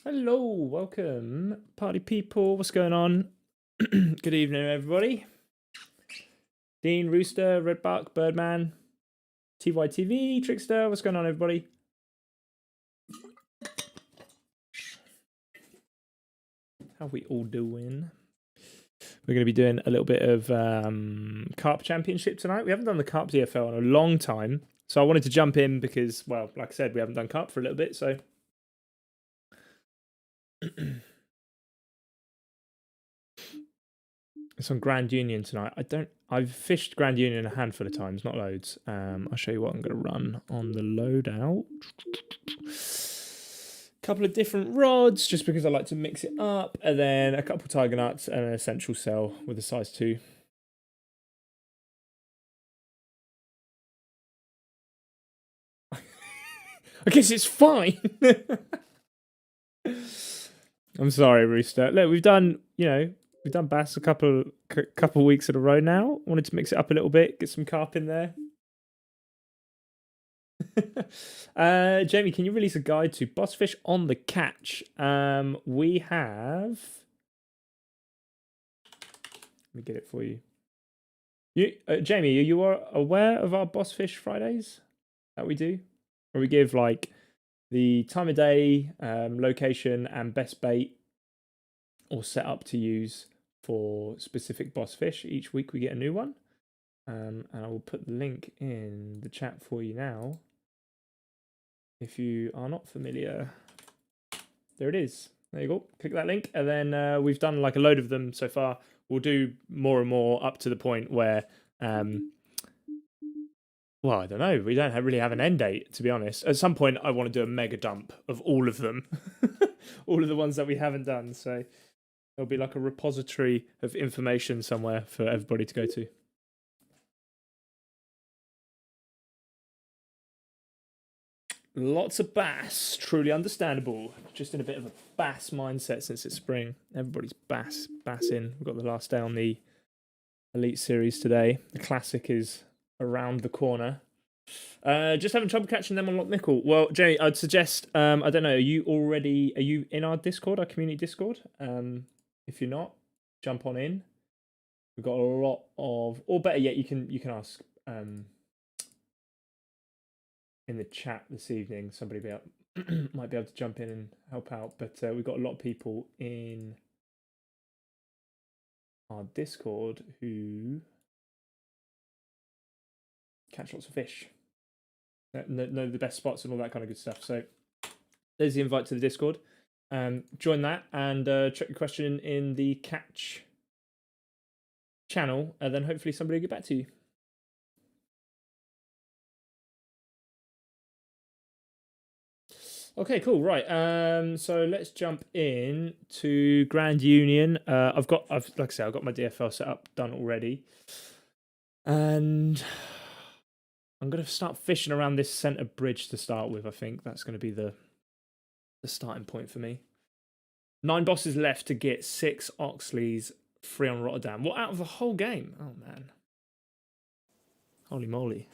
Hello, welcome, party people. What's going on? Good evening, everybody. Dean, Rooster, Redbuck, Birdman, TYTV, Trickster. What's going on, everybody? How we all doing? We're going to be doing a little bit of Carp Championship tonight. We haven't done the Carp DFL in a long time, so I wanted to jump in because, well, like I said, we haven't done Carp for a little bit, so. It's on Grand Union tonight. I've fished Grand Union a handful of times, not loads. I'll show you what I'm going to run on the loadout. Couple of different rods, just because I like to mix it up, and then a couple of tiger nuts and an essential cell with a size 2. I guess it's fine. I'm sorry, Rooster. Look, we've done bass a couple weeks in a row now. Wanted to mix it up a little bit, get some carp in there. Jamie, can you release a guide to boss fish on the catch? We have. Let me get it for you. Jamie, are you aware of our boss fish Fridays that we do? Where we give like the time of day, location, and best bait or setup to use for specific boss fish. Each week we get a new one. And I will put the link in the chat for you now. If you are not familiar, there it is. There you go. Click that link. And then we've done like a load of them so far. We'll do more and more up to the point where, well, I don't know. We don't really have an end date, to be honest. At some point, I want to do a mega dump of all of them. All of the ones that we haven't done. So there'll be like a repository of information somewhere for everybody to go to. Lots of bass, truly understandable. Just in a bit of a bass mindset since it's spring. Everybody's bassing. We've got the last day on the Elite Series today. The Classic is around the corner. Just having trouble catching them on Loch Nickel. Well, Jamie, I'd suggest, I don't know, are you in our Discord, our community Discord? If you're not, jump on in. We've got a lot of, or better yet, you can ask in the chat this evening. Somebody might be able to jump in and help out. But we've got a lot of people in our Discord who catch lots of fish. Know the best spots and all that kind of good stuff. So there's the invite to the Discord. Join that and check your question in the catch channel, and then hopefully somebody will get back to you. Okay, cool. Right. So let's jump in to Grand Union. I've like I said, I've got my DFL set up done already, and I'm gonna start fishing around this center bridge to start with. I think that's gonna be the starting point for me. 9 bosses left to get 6 Oxleys, 3 on Rotterdam. What, out of the whole game? Oh man, holy moly!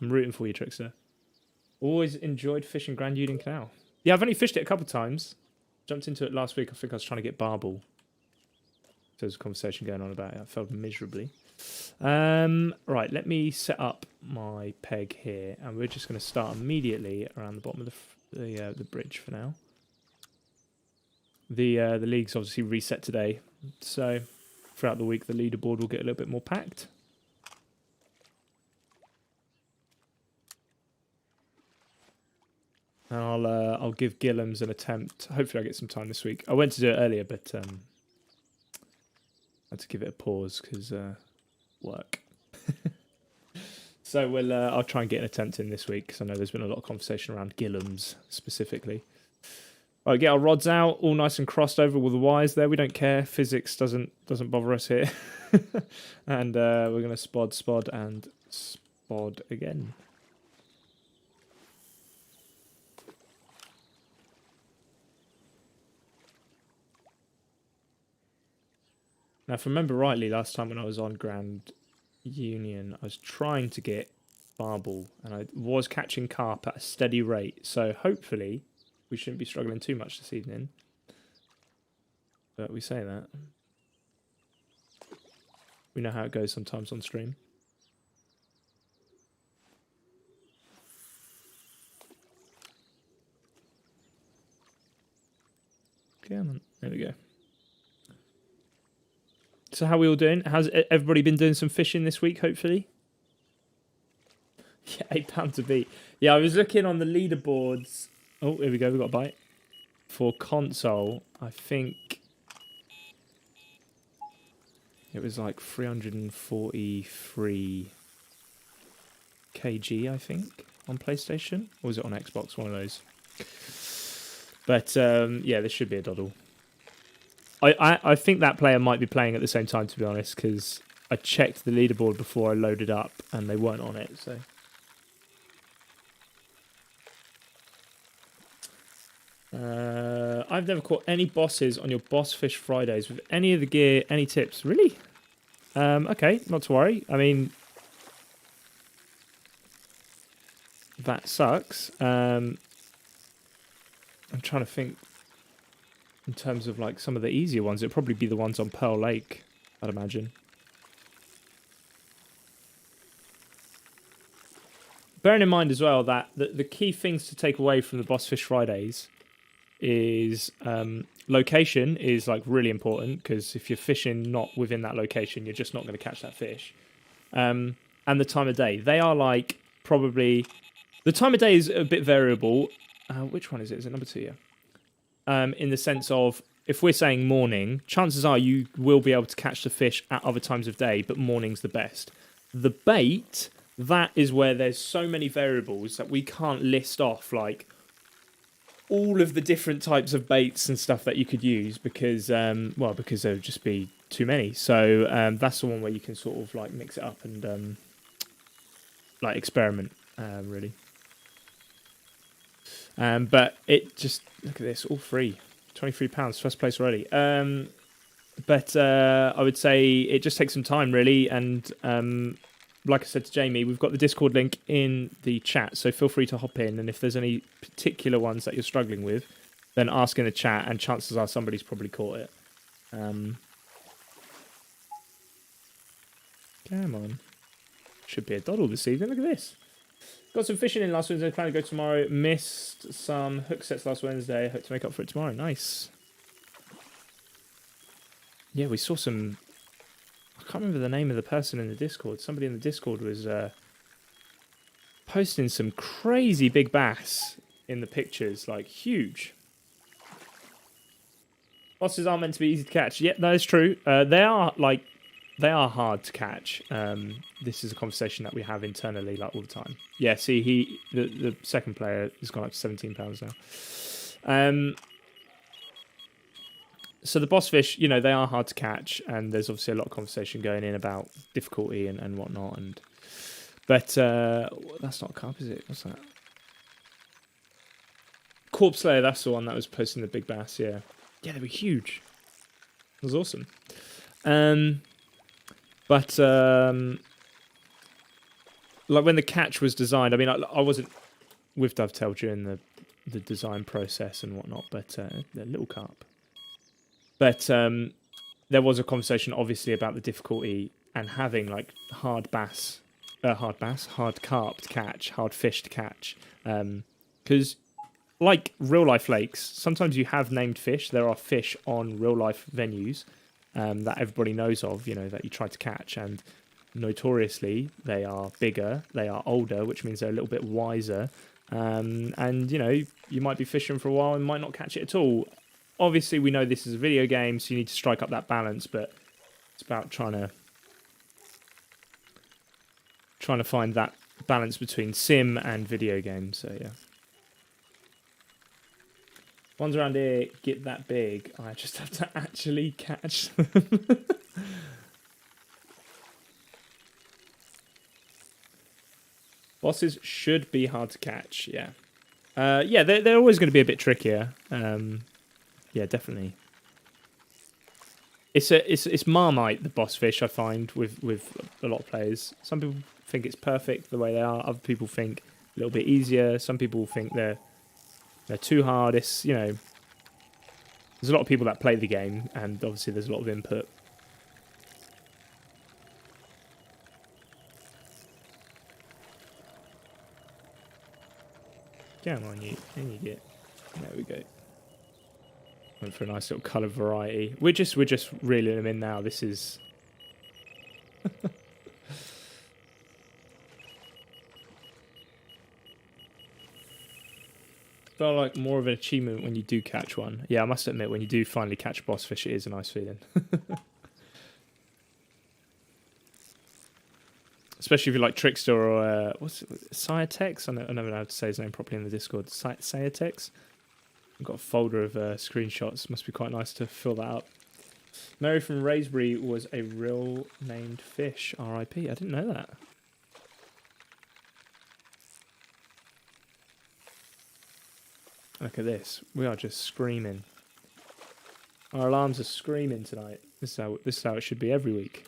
I'm rooting for you, Trickster. Always enjoyed fishing Grand Union Canal. Yeah, I've only fished it a couple of times. Jumped into it last week. I think I was trying to get barbel. So there's a conversation going on about it. I failed miserably. Right, let me set up my peg here, and we're just going to start immediately around the bottom of the bridge for now. The league's obviously reset today, so throughout the week the leaderboard will get a little bit more packed. And I'll give Gillums an attempt. Hopefully I get some time this week. I went to do it earlier, but I had to give it a pause because work. So I'll try and get an attempt in this week because I know there's been a lot of conversation around Gillums specifically. Right, get our rods out, all nice and crossed over with the wires there. We don't care. Physics doesn't bother us here. And we're gonna spod, and spod again. Now, if I remember rightly, last time when I was on Grand Union, I was trying to get barbel, and I was catching carp at a steady rate. So hopefully, we shouldn't be struggling too much this evening. But we say that. We know how it goes sometimes on stream. Come on, there we go. So how are we all doing? How's everybody been doing some fishing this week, hopefully? Yeah, £8 a beat. Yeah, I was looking on the leaderboards. Oh, here we go. We got a bite. For console, I think it was like 343 kg, I think, on PlayStation. Or was it on Xbox? One of those. But, yeah, this should be a doddle. I think that player might be playing at the same time, to be honest, because I checked the leaderboard before I loaded up, and they weren't on it, so... I've never caught any bosses on your Boss Fish Fridays with any of the gear. Any tips? Really? Okay, not to worry. I mean, that sucks. I'm trying to think in terms of like some of the easier ones. It'd probably be the ones on Pearl Lake, I'd imagine. Bearing in mind as well that the key things to take away from the Boss Fish Fridays is location is like really important, because if you're fishing not within that location, you're just not going to catch that fish. And the time of day. They are like probably... The time of day is a bit variable. Which one is it? Is it number 2? Yeah. In the sense of, if we're saying morning, chances are you will be able to catch the fish at other times of day, but morning's the best. The bait, that is where there's so many variables that we can't list off, like, all of the different types of baits and stuff that you could use, because, well, because there would just be too many. So that's the one where you can sort of, like, mix it up and, like, experiment, really. But it just, look at this, all free. £23, first place already. But I would say it just takes some time, really. And like I said to Jamie, we've got the Discord link in the chat, so feel free to hop in. And if there's any particular ones that you're struggling with, then ask in the chat, and chances are somebody's probably caught it. Come on. Should be a doddle this evening. Look at this. Got some fishing in last Wednesday. Plan to go tomorrow. Missed some hook sets last Wednesday. Hope to make up for it tomorrow. Nice. Yeah, we saw some... I can't remember the name of the person in the Discord. Somebody in the Discord was posting some crazy big bass in the pictures, like huge. Bosses aren't meant to be easy to catch. Yeah, that is true. They are hard to catch. This is a conversation that we have internally, like all the time. Yeah, see, the second player has gone up to £17 now. So the boss fish, you know, they are hard to catch, and there's obviously a lot of conversation going in about difficulty and whatnot. But that's not a carp, is it? What's that? Corpse Slayer, that's the one that was posting the big bass. Yeah, they were huge. It was awesome. But like when the catch was designed, I mean, I wasn't with Dovetail during the design process and whatnot, but they're little carp. But there was a conversation, obviously, about the difficulty and having like hard carp to catch, hard fish to catch. Because like real life lakes, sometimes you have named fish. There are fish on real life venues that everybody knows of, you know, that you try to catch. And notoriously, they are bigger, they are older, which means they're a little bit wiser. And, you know, you might be fishing for a while and might not catch it at all. Obviously, we know this is a video game, so you need to strike up that balance, but it's about trying to find that balance between sim and video game, so yeah. Ones around here get that big, I just have to actually catch them. Bosses should be hard to catch, yeah. Yeah, they're always going to be a bit trickier. Yeah, definitely. It's Marmite, the boss fish, I find, with a lot of players. Some people think it's perfect the way they are. Other people think a little bit easier. Some people think they're too hard. It's, you know, there's a lot of people that play the game, and obviously there's a lot of input. Come on, you. In you get. There we go. Went for a nice little colour variety. We're just reeling them in now. This is felt like more of an achievement when you do catch one. Yeah, I must admit, when you do finally catch a boss fish, it is a nice feeling. Especially if you like Trickster or what's it, Cyatex? I never know how to say his name properly in the Discord. Cyatex. I've got a folder of screenshots. Must be quite nice to fill that up. Mary from Raysbury was a real named fish. R.I.P. I didn't know that. Look at this. We are just screaming. Our alarms are screaming tonight. This is how it should be every week.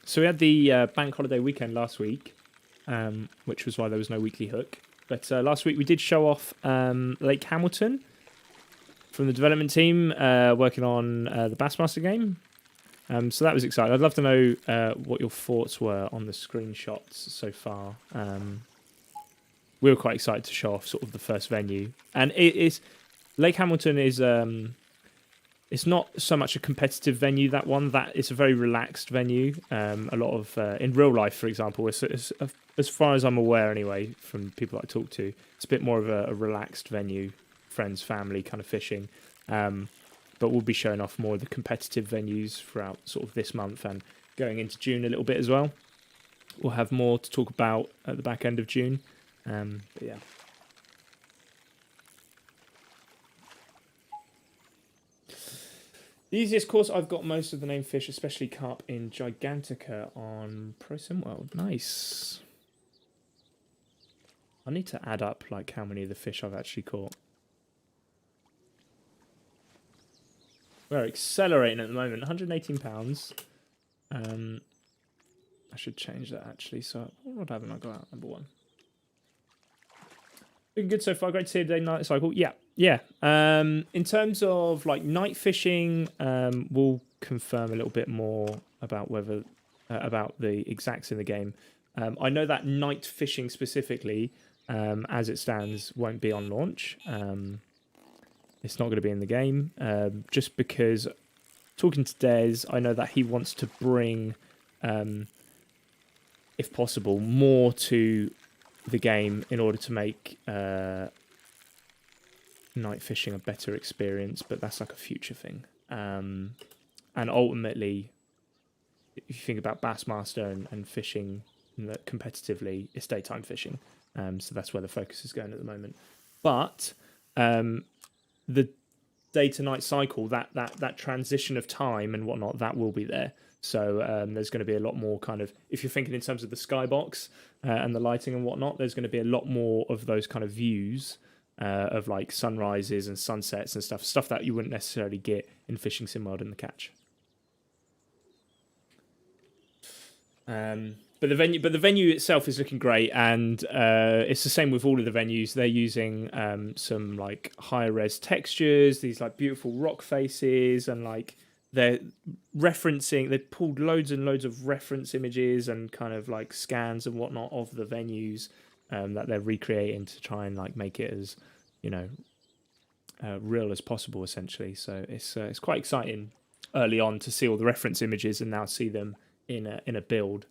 So we had the bank holiday weekend last week, which was why there was no weekly hook. But last week we did show off Lake Hamilton from the development team working on the Bassmaster game. So that was exciting. I'd love to know what your thoughts were on the screenshots so far. We were quite excited to show off sort of the first venue. And Lake Hamilton is... it's not so much a competitive venue, that one. That it's a very relaxed venue. A lot of in real life, for example, as far as I'm aware, anyway, from people I talk to, it's a bit more of a relaxed venue, friends, family kind of fishing. But we'll be showing off more of the competitive venues throughout sort of this month and going into June a little bit as well. We'll have more to talk about at the back end of June. But yeah. The easiest course, I've got most of the named fish, especially carp, in Gigantica on Pro Sim World. Nice. I need to add up like how many of the fish I've actually caught. We're accelerating at the moment. £118. I should change that actually. So what haven't I got out? Number one. Looking good so far. Great to see a day-night cycle. Yeah. In terms of like night fishing, we'll confirm a little bit more about whether about the exacts in the game I know that night fishing specifically, as it stands, won't be on launch. It's not going to be in the game, just because talking to Des, I know that he wants to bring, if possible, more to the game in order to make night fishing a better experience, but that's like a future thing. And ultimately, if you think about Bassmaster and fishing competitively, it's daytime fishing. So that's where the focus is going at the moment. But the day to night cycle, that transition of time and whatnot, that will be there. So there's going to be a lot more kind of, if you're thinking in terms of the skybox and the lighting and whatnot, there's going to be a lot more of those kind of views of like sunrises and sunsets and stuff that you wouldn't necessarily get in Fishing Sim World in the Catch. But the venue itself is looking great, and it's the same with all of the venues. They're using some like higher res textures, these like beautiful rock faces, and like they're referencing. They pulled loads and loads of reference images and kind of like scans and whatnot of the venues that they're recreating to try and like make it as, you know, real as possible, essentially. So it's quite exciting early on to see all the reference images and now see them in a build.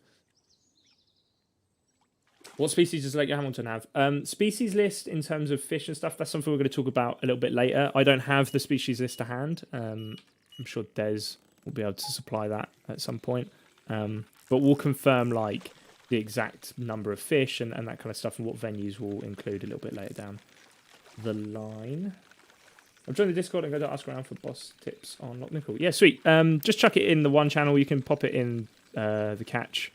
What species does Lake Hamilton have? Species list in terms of fish and stuff, that's something we're going to talk about a little bit later. I don't have the species list to hand. I'm sure Des will be able to supply that at some point. But we'll confirm like the exact number of fish and that kind of stuff and what venues we'll include a little bit later down the line. I'm joining the Discord and go to ask around for boss tips on Loch Nickel. Yeah, sweet. Just chuck it in the one channel. You can pop it in the catch.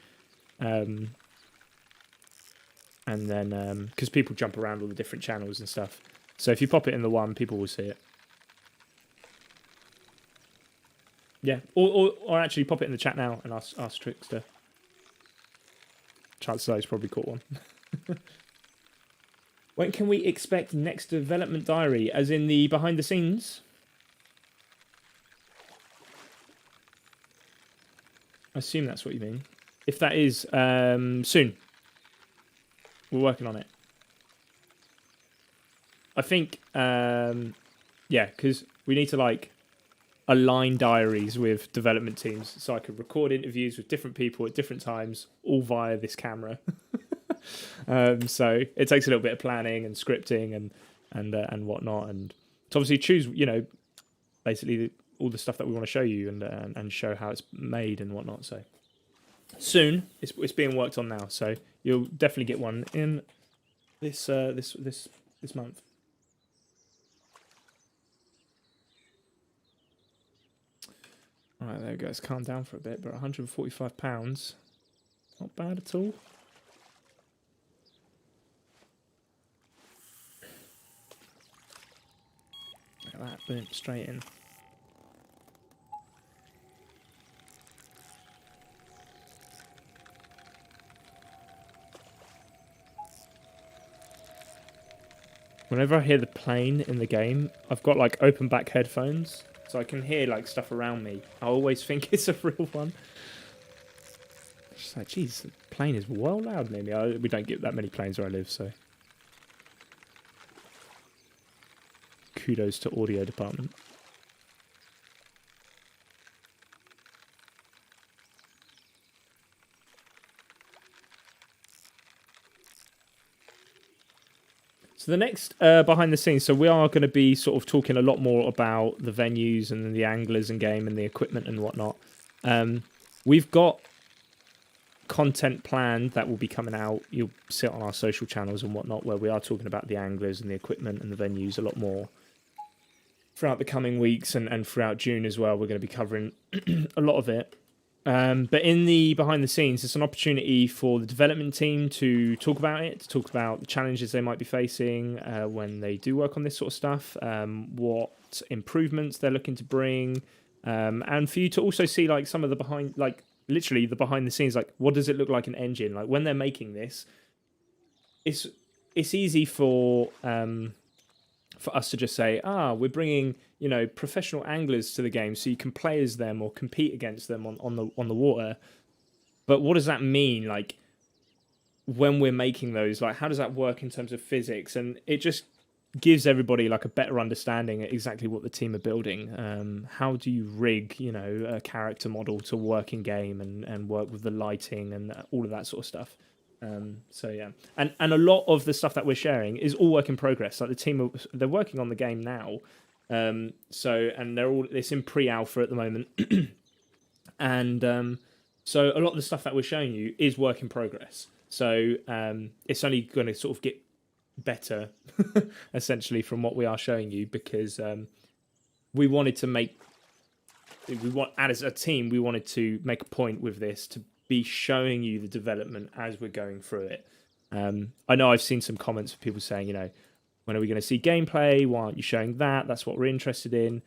And then, because people jump around all the different channels and stuff. So if you pop it in the one, people will see it. Yeah, or actually pop it in the chat now and ask Trickster. Chances are he's probably caught one. When can we expect next development diary? As in the behind the scenes? I assume that's what you mean. If that is, soon. We're working on it. I think, yeah, because we need to like align diaries with development teams so I could record interviews with different people at different times, all via this camera. So it takes a little bit of planning and scripting and whatnot, and to obviously choose, you know, basically all the stuff that we want to show you and show how it's made and whatnot. So soon, it's being worked on now. So you'll definitely get one in this month. All right, there we go. It's calmed down for a bit, but £145, not bad at all. Look at that, boom, straight in. Whenever I hear the plane in the game, I've got like open back headphones, so I can hear like stuff around me. I always think it's a real one. It's just like, geez, the plane is well loud near me. We don't get that many planes where I live, so kudos to audio department. So the next behind the scenes, so we are going to be sort of talking a lot more about the venues and the anglers and game and the equipment and whatnot. We've got content planned that will be coming out. You'll see it on our social channels and whatnot, where we are talking about the anglers and the equipment and the venues a lot more throughout the coming weeks and throughout June as well. We're going to be covering a lot of it. But in the behind the scenes, it's an opportunity for the development team to talk about it, to talk about the challenges they might be facing when they do work on this sort of stuff, what improvements they're looking to bring, and for you to also see like some of the behind, like literally the behind the scenes, like what does it look like an engine, like when they're making this. It's easy for us to just say, we're bringing, you know, professional anglers to the game so you can play as them or compete against them on the water. But what does that mean? Like, when we're making those, like, how does that work in terms of physics? And it just gives everybody like a better understanding of exactly what the team are building. How do you rig, a character model to work in game and work with the lighting and all of that sort of stuff. So yeah, and a lot of the stuff that we're sharing is all work in progress. Like the team, they're working on the game now. And it's in pre-alpha at the moment, and so a lot of the stuff that we're showing you is work in progress. So it's only going to sort of get better, essentially, from what we are showing you, because we wanted to make, as a team, we wanted to make a point with this to be showing you the development as we're going through it. I know I've seen some comments of people saying, when are we going to see gameplay? Why aren't you showing that? That's what we're interested in.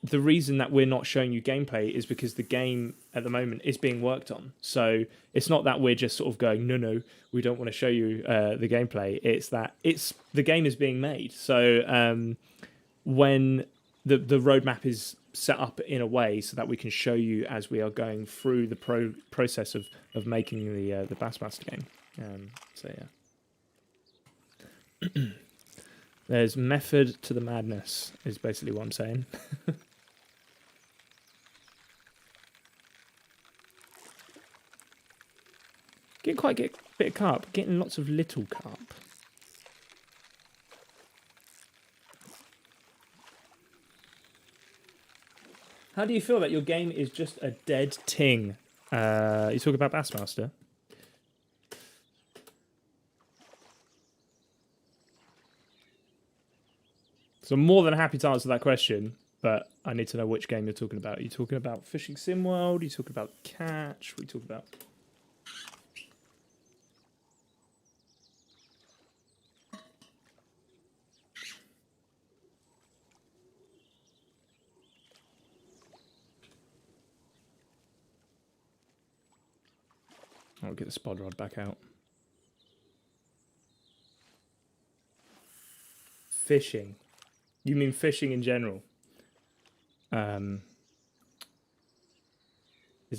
The reason that we're not showing you gameplay is because the game at the moment is being worked on. So it's not that we're just sort of going, no, we don't want to show you the gameplay. It's that the game is being made. So when the roadmap is set up in a way so that we can show you as we are going through the process of making the Bassmaster game. So yeah. There's method to the madness is basically what I'm saying. Get a bit of carp. Getting lots of little carp. How do you feel that your game is just a dead ting? You talk about Bassmaster? So I'm more than happy to answer that question, but I need to know which game you're talking about. Are you talking about Fishing Sim World? Are you talking about Catch? What are you talking about? I'll get the spod rod back out. Fishing. You mean fishing in general? Is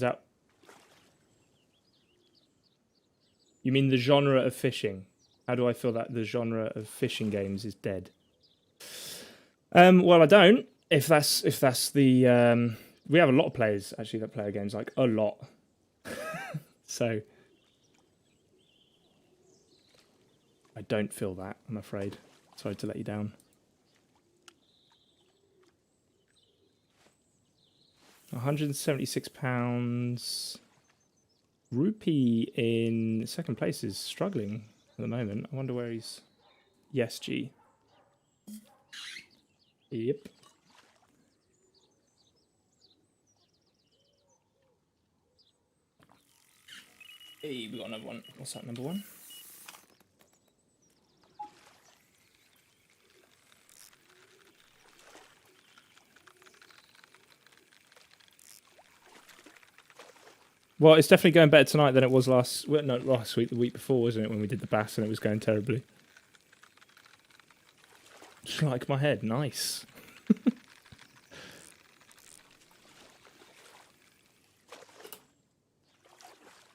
that... You mean the genre of fishing? How do I feel that the genre of fishing games is dead? Well, I don't. If that's the... we have a lot of players, actually, that play our games, like, a lot. So... I don't feel that, I'm afraid. Sorry to let you down. £176. Rupee in second place is struggling at the moment. I wonder where he's... Yes, G. Yep. Hey, we got another one. What's that, number one? Well, it's definitely going better tonight than it was last week, the week before, wasn't it, when we did the bass and it was going terribly. Just like my head, nice.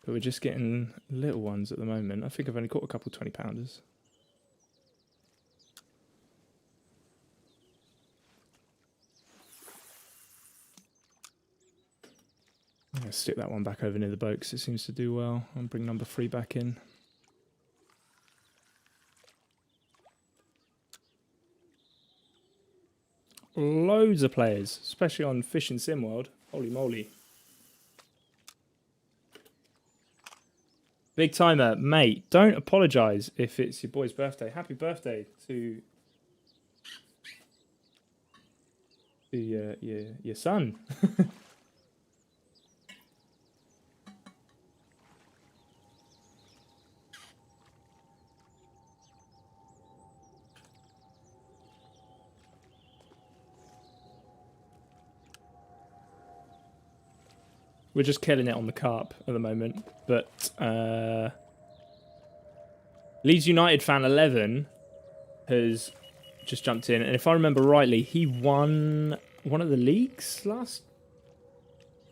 But we're just getting little ones at the moment. I think I've only caught a couple 20-pounders. I'm going to stick that one back over near the boat because it seems to do well. I'll bring number 3 back in. Loads of players, especially on Fishing Sim World. Holy moly. Big timer, mate, don't apologise if it's your boy's birthday. Happy birthday to your son. We're just killing it on the carp at the moment. But Leeds United fan 11 has just jumped in. And if I remember rightly, he won one of the leagues last...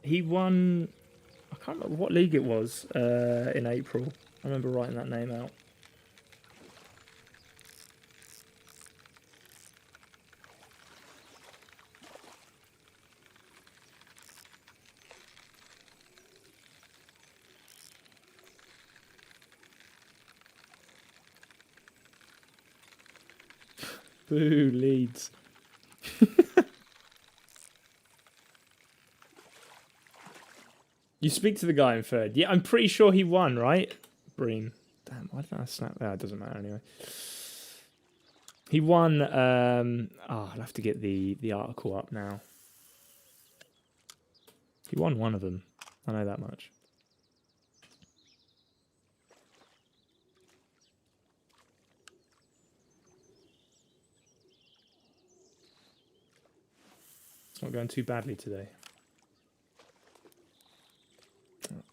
He won I can't remember what league it was in April. I remember writing that name out. Boo, Leeds. You speak to the guy in third. Yeah, I'm pretty sure he won, right? Breen. Damn, why did I snap that? It doesn't matter anyway. He won. I'll have to get the article up now. He won one of them. I know that much. It's not going too badly today.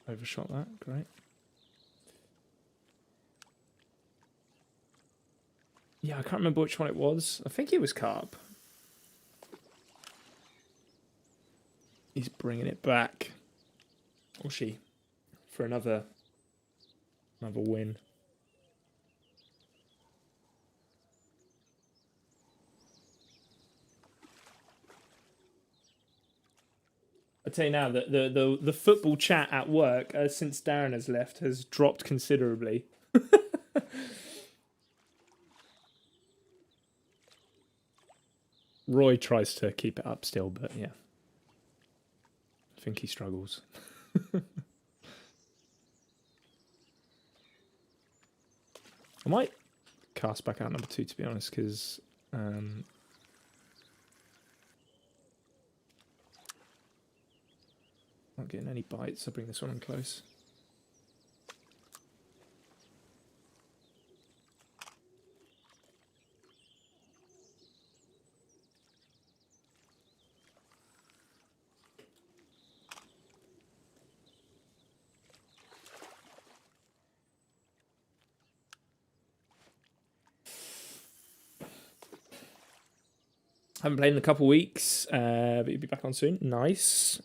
Overshot that. Great. Yeah, I can't remember which one it was. I think it was Carp. He's bringing it back. Or she. For another win. I tell you now that the football chat at work, since Darren has left, has dropped considerably. Roy tries to keep it up still, but yeah. I think he struggles. I might cast back out number 2, to be honest, because not getting any bites. I'll bring this one in close. Haven't played in a couple of weeks, but you'll be back on soon. Nice.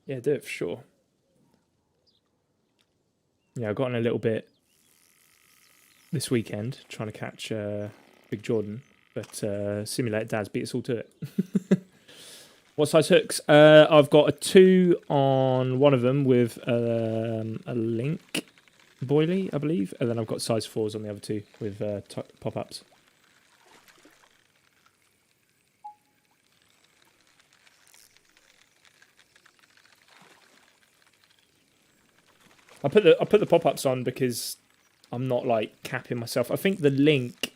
Yeah, do it for sure. Yeah, I've gotten a little bit this weekend trying to catch Big Jordan, but Simulated Dads beat us all to it. What size hooks? I've got a 2 on one of them with a link boilie, I believe, and then I've got size 4s on the other 2 with pop-ups. I put the pop-ups on because I'm not like capping myself. I think the link.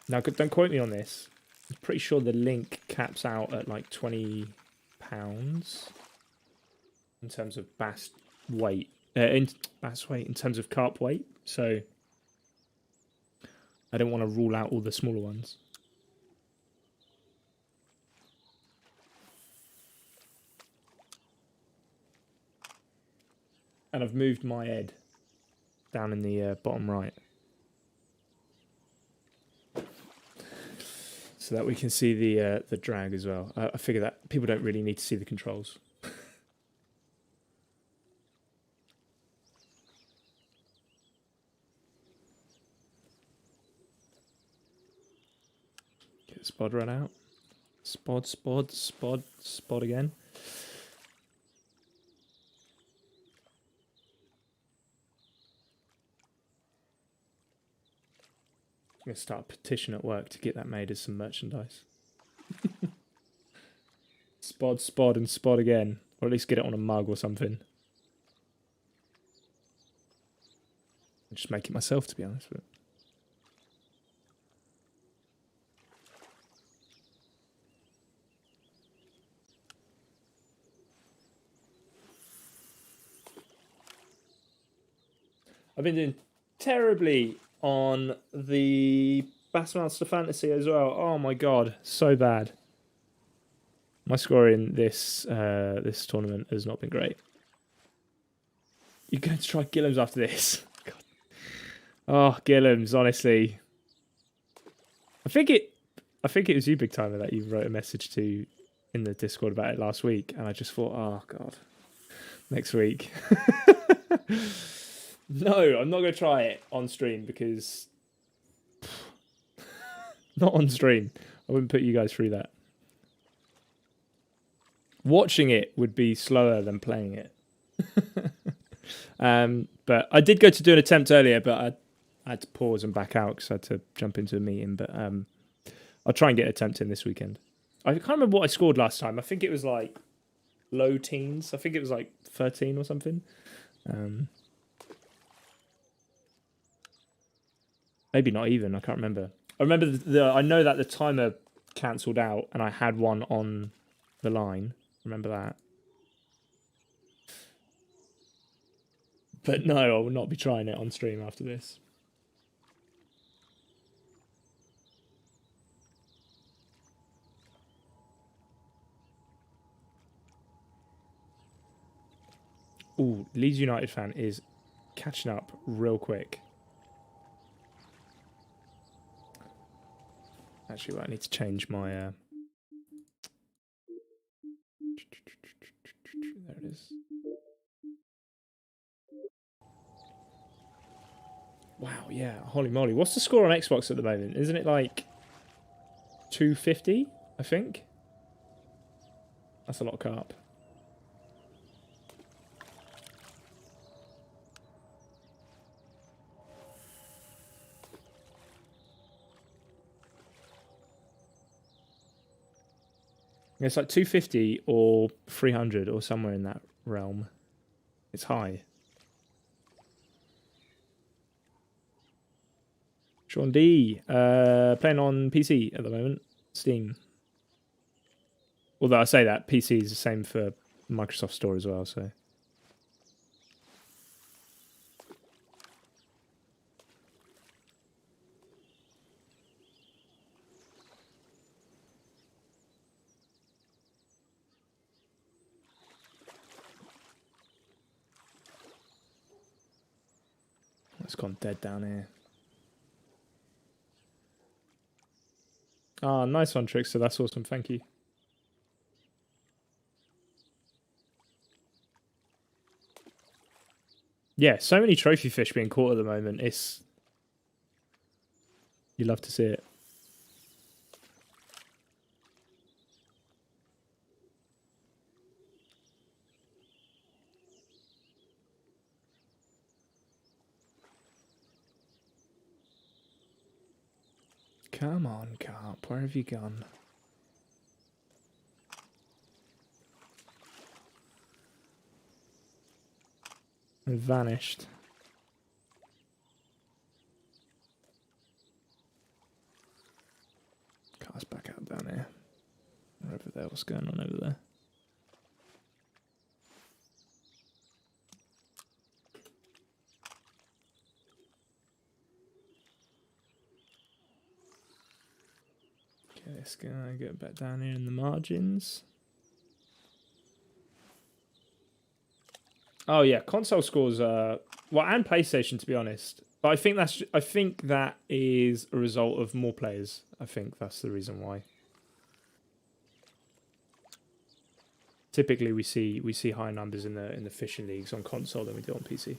Now, don't quote me on this. I'm pretty sure the link caps out at like £20 in terms of bass weight. In terms of carp weight. So I don't want to rule out all the smaller ones. And I've moved my head down in the bottom right, so that we can see the drag as well. I figure that people don't really need to see the controls. Get the spod run out. Spod again. I'm going to start a petition at work to get that made as some merchandise. Spod, and spod again. Or at least get it on a mug or something. I'll just make it myself, to be honest with it. I've been doing terribly on the Bassmaster Fantasy as well. Oh my god, so bad. My score in this this tournament has not been great. You're going to try Gillums after this? God. Oh, Gillums, honestly. I think I think it was you, Big Timer, that you wrote a message to in the Discord about it last week, and I just thought, oh god, next week. No, I'm not going to try it on stream because not on stream. I wouldn't put you guys through that. Watching it would be slower than playing it. But I did go to do an attempt earlier, but I had to pause and back out because I had to jump into a meeting. But I'll try and get an attempt in this weekend. I can't remember what I scored last time. I think it was like low teens. I think it was like 13 or something. Maybe not even. I can't remember. I remember I know that the timer cancelled out and I had one on the line. Remember that. But no, I will not be trying it on stream after this. Ooh, Leeds United fan is catching up real quick. Actually, I need to change my... There it is. Wow, yeah, holy moly. What's the score on Xbox at the moment? Isn't it like 250, I think? That's a lot of carp. It's like 250 or 300 or somewhere in that realm. It's high. Sean D, playing on PC at the moment. Steam. Although I say that, PC is the same for Microsoft Store as well, so... It's gone dead down here. Ah, nice one, Trickster. That's awesome. Thank you. Yeah, so many trophy fish being caught at the moment. It's... You love to see it. Come on, carp. Where have you gone? It vanished. Car's back out down here. Wherever there, what's going on over there? Okay, let's go get back down here in the margins. Oh yeah, console scores well, and PlayStation to be honest. But I think that is a result of more players. I think that's the reason why. Typically we see higher numbers in the fishing leagues on console than we do on PC.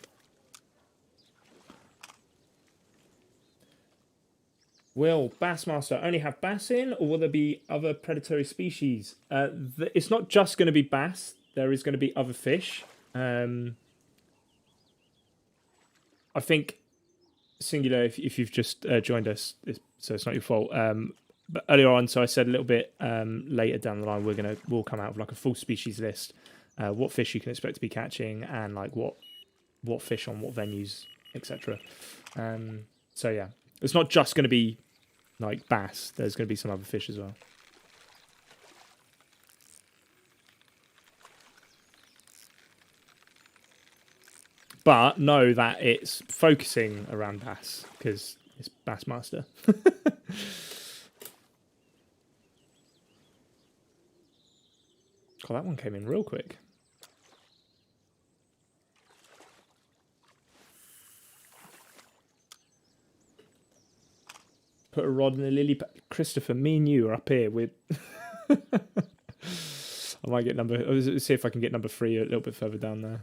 Will Bassmaster only have bass in, or will there be other predatory species? It's not just going to be bass. There is going to be other fish. I think singular. If you've just joined us, so it's not your fault. But earlier on, so I said a little bit later down the line, we'll come out with like a full species list, what fish you can expect to be catching, and like what fish on what venues, etc. So yeah, it's not just going to be like bass. There's going to be some other fish as well. But know that it's focusing around bass because it's Bassmaster. Oh, that one came in real quick. Put a rod in the lily pad. Christopher, me and you are up here with. I might get let's see if I can get number 3 a little bit further down there.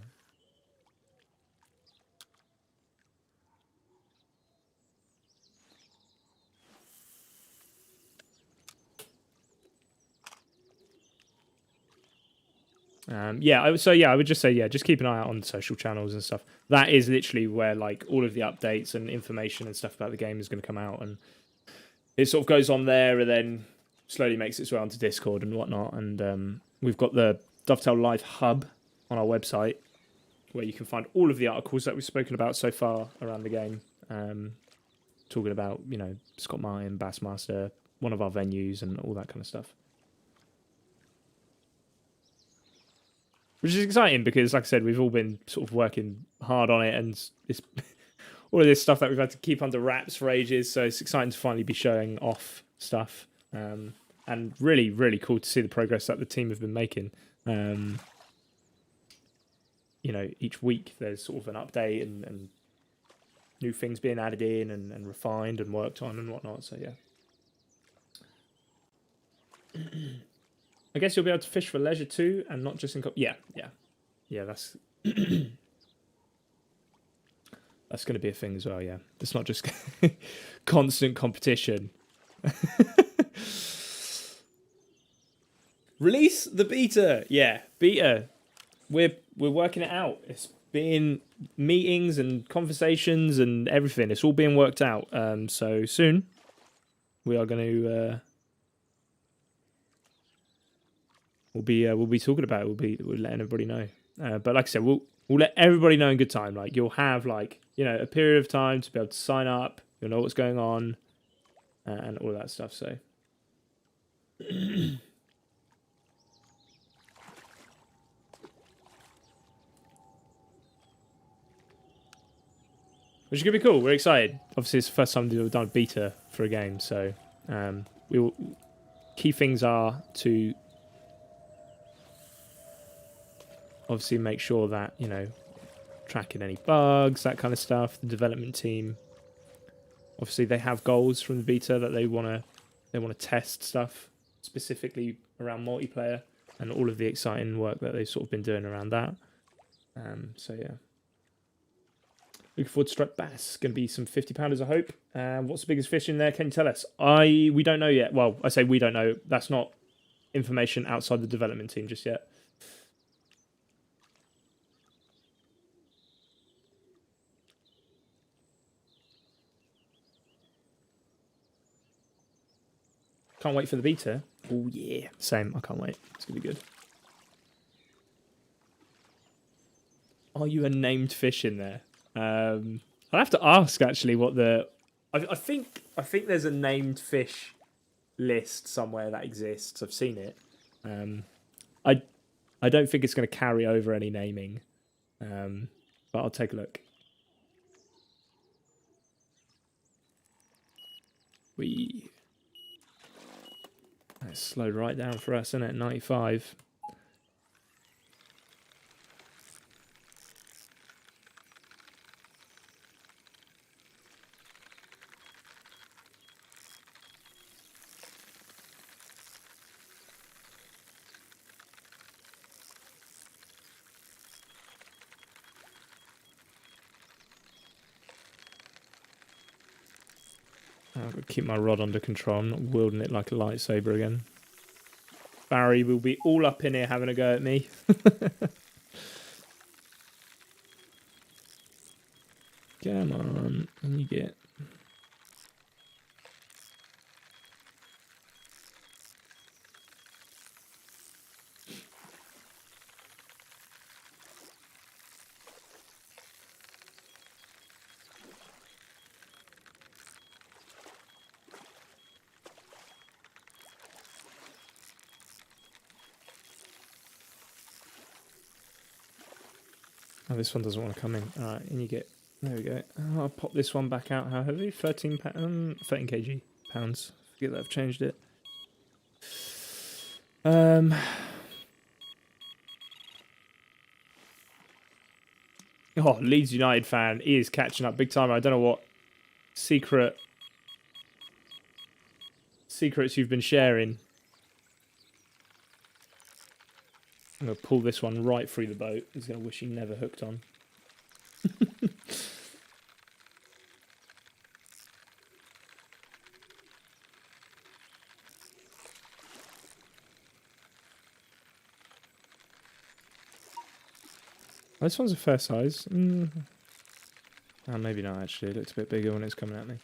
I would just say, just keep an eye out on social channels and stuff. That is literally where like all of the updates and information and stuff about the game is going to come out, and it sort of goes on there and then slowly makes its way onto Discord and whatnot. And we've got the Dovetail Live Hub on our website where you can find all of the articles that we've spoken about so far around the game. Talking about, Scott Martin, Bassmaster, one of our venues and all that kind of stuff. Which is exciting because, like I said, we've all been sort of working hard on it, and it's all of this stuff that we've had to keep under wraps for ages. So it's exciting to finally be showing off stuff, and really, really cool to see the progress that the team have been making. Each week there's sort of an update and new things being added in and refined and worked on and whatnot. So yeah. I guess you'll be able to fish for leisure too, and not just in... Yeah. That's that's going to be a thing as well. Yeah, it's not just constant competition. Release the beta. Yeah, beta. We're working it out. It's been meetings and conversations and everything. It's all being worked out. So soon we are going to. We'll be talking about it. We'll letting everybody know. But like I said, we'll let everybody know in good time. Like you'll have a period of time to be able to sign up. You'll know what's going on, and all that stuff. So, which is gonna be cool. We're excited. Obviously, it's the first time we've done a beta for a game. So, key things are to obviously make sure that, tracking any bugs, that kind of stuff. The development team, obviously they have goals from the beta that they want to test stuff specifically around multiplayer and all of the exciting work that they've sort of been doing around that. So yeah. Looking forward to striped bass. Going to be some 50-pounders, I hope. What's the biggest fish in there? Can you tell us? We don't know yet. Well, I say we don't know. That's not information outside the development team just yet. Can't wait for the beta. Oh, yeah. Same. I can't wait. It's going to be good. Are you a named fish in there? I'll have to ask, actually, what the... I think there's a named fish list somewhere that exists. I've seen it. I don't think it's going to carry over any naming. But I'll take a look. It's slowed right down for us, isn't it? 95. I've got to keep my rod under control. I'm not wielding it like a lightsaber again. Barry will be all up in here having a go at me. Come on, and you get... Oh, this one doesn't want to come in. All right, and you get... There we go. Oh, I'll pop this one back out. How heavy? 13 kg pounds. Forget that I've changed it. Oh, Leeds United fan. He is catching up big time. I don't know what secret secrets you've been sharing. I'm going to pull this one right through the boat. He's going to wish he never hooked on. This one's a fair size. Oh, maybe not, actually. It looks a bit bigger when it's coming at me.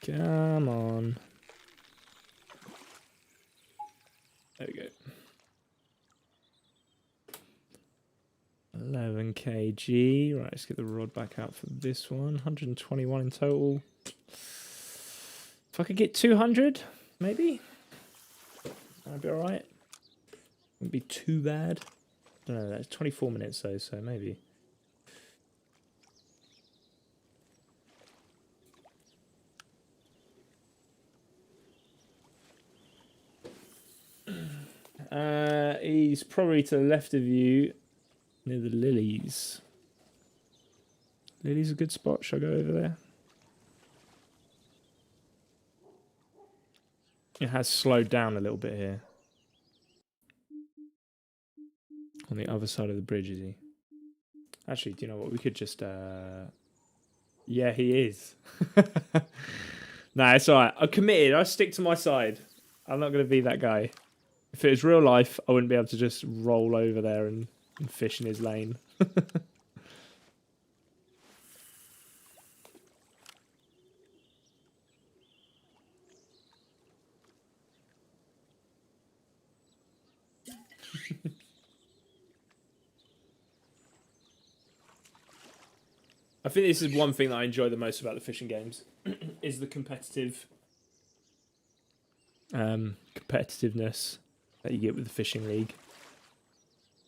Come on. There we go. 11 kg. Right, let's get the rod back out for this one. 121 in total. If I could get 200, maybe? That'd be alright. Wouldn't be too bad. I don't know, that's 24 minutes though, so maybe. He's probably to the left of you, near the lilies. Lilies a good spot. Shall I go over there? It has slowed down a little bit here. On the other side of the bridge, is he? Actually, do you know what? We could just... Yeah, he is. Nah, it's alright. I'm committed. I stick to my side. I'm not going to be that guy. If it was real life, I wouldn't be able to just roll over there and fish in his lane. I think this is one thing that I enjoy the most about the fishing games, is the competitiveness that you get with the fishing league.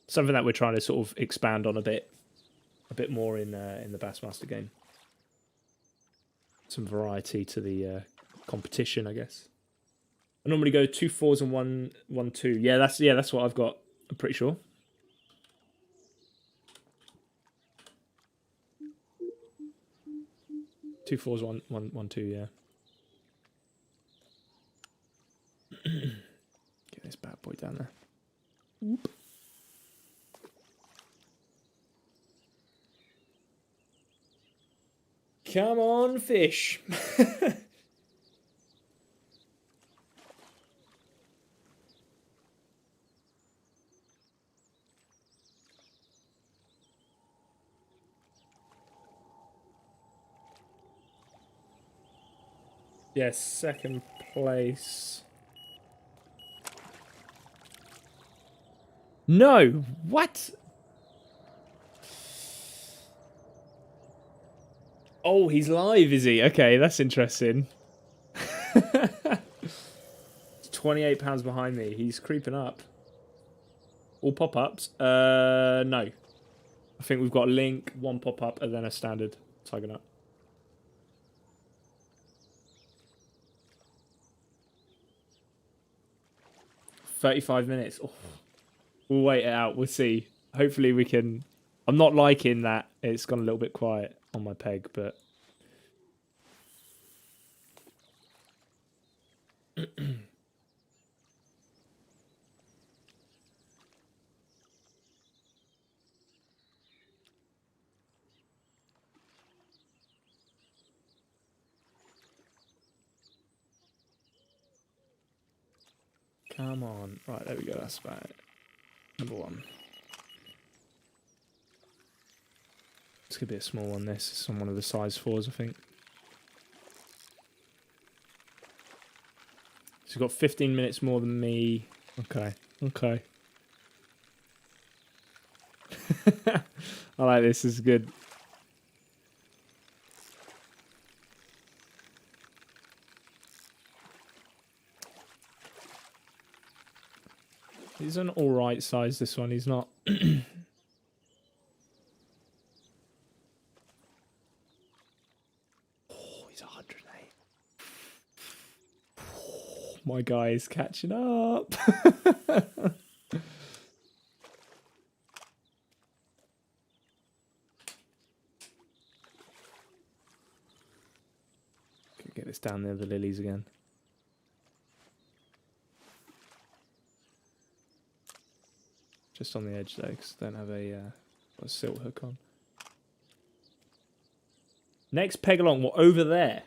Something that we're trying to sort of expand on a bit more in the Bassmaster game. Some variety to the competition, I guess. I normally go 2 4s and 1 2. Yeah, that's what I've got. I'm pretty sure. Two 4s, 1 2. Yeah. Get this bad boy down there. Whoop. Come on, fish. Yes, second place. No, what? Oh, he's live, is he? Okay, that's interesting. £28 behind me. He's creeping up. All pop-ups? No. I think we've got a link, 1 pop-up, and then a standard tiger nut. $35 minutes. Oh. We'll wait it out. We'll see. Hopefully we can... I'm not liking that it's gone a little bit quiet on my peg, but... Come on. Right, there we go. That's about it. Number 1. It's going to be a small one, this. It's on one of the size 4s, I think. So you've got 15 minutes more than me. Okay. Okay. I like this. This is good. He's an alright size, this one. He's not... Oh, he's 108. Oh, my guy is catching up. Get this down near the lilies again. Just on the edge though, because I don't have a silt hook on. Next peg along, what, over there?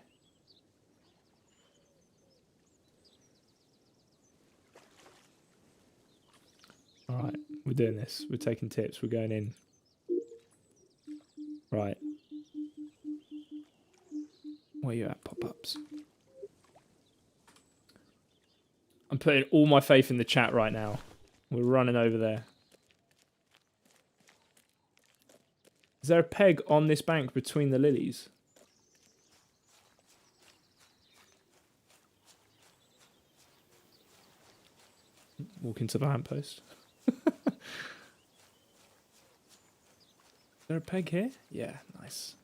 Alright, we're doing this. We're taking tips. We're going in. Right. Where you at, pop-ups? I'm putting all my faith in the chat right now. We're running over there. Is there a peg on this bank between the lilies? Walk into the lamppost. Is there a peg here? Yeah, nice.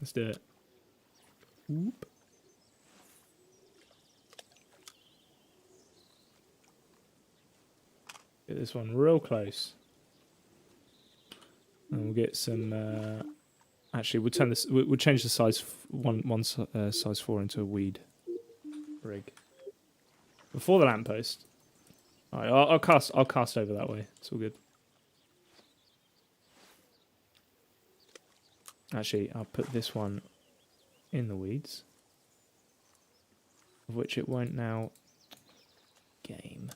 Let's do it. Whoop. Get this one real close. And we'll get some... actually, we'll turn this... We'll change the size... size 4 into a weed rig. Before the lamppost. Alright, I'll cast over that way. It's all good. Actually, I'll put this one in the weeds. Of which it won't now... Game.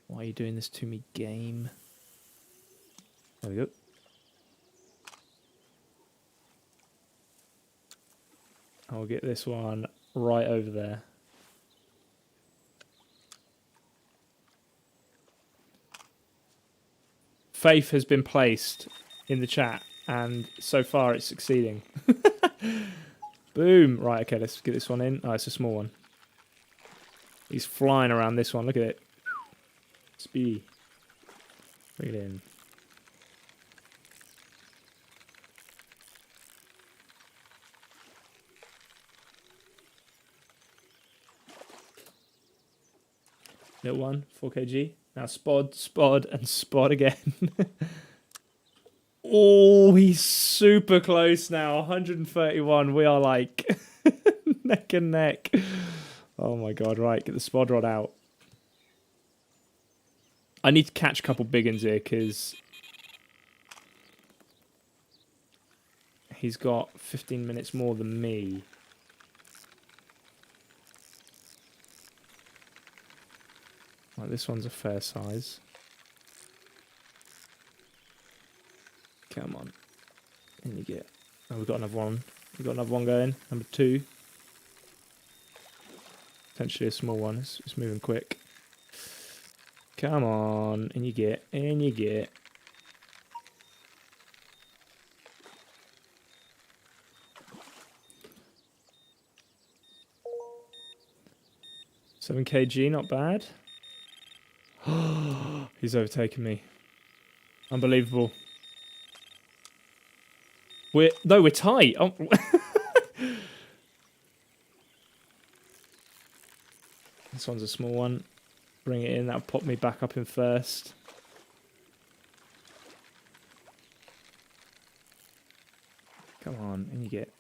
Why are you doing this to me, game? There we go. I'll get this one right over there. Faith has been placed in the chat, and so far it's succeeding. Boom! Right, okay, let's get this one in. Oh, it's a small one. He's flying around this one. Look at it. Speedy. Bring it in. Little one, 4kg. Now spod, and spod again. Oh, he's super close now. 131. We are like neck and neck. Oh my god, right. Get the spod rod out. I need to catch a couple big ones here because he's got 15 minutes more than me. Right, this one's a fair size. Come on. And you get... Oh, we've got another one. We've got another one going. Number 2. Potentially a small one. It's moving quick. Come on. And you get... And you get... $7kg, not bad. He's overtaken me. Unbelievable. We're tight. Oh. This one's a small one. Bring it in. That'll pop me back up in first. Come on, and you get...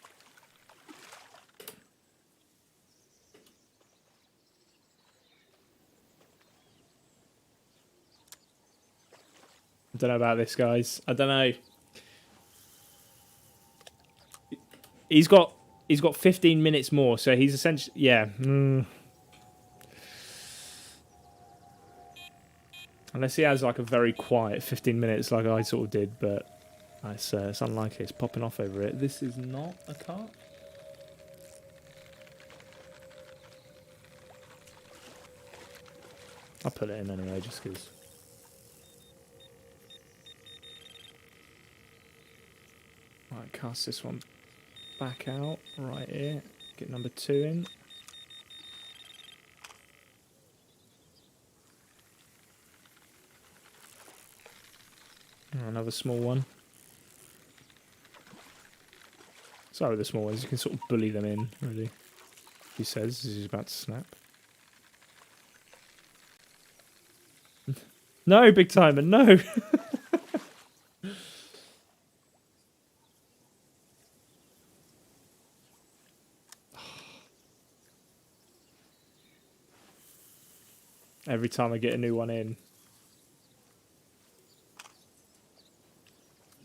I don't know about this, guys. I don't know. He's got 15 minutes more, so he's essentially... Yeah. Unless he has like a very quiet 15 minutes like I sort of did, but it's unlikely. It's popping off over it. This is not a cart. I'll put it in anyway, just because... Right, cast this one back out right here. Get number 2 in. Oh, another small one. Sorry with the small ones, you can sort of bully them in, really. He says as he's about to snap. No, Big Timer, no! Every time I get a new one in, I'm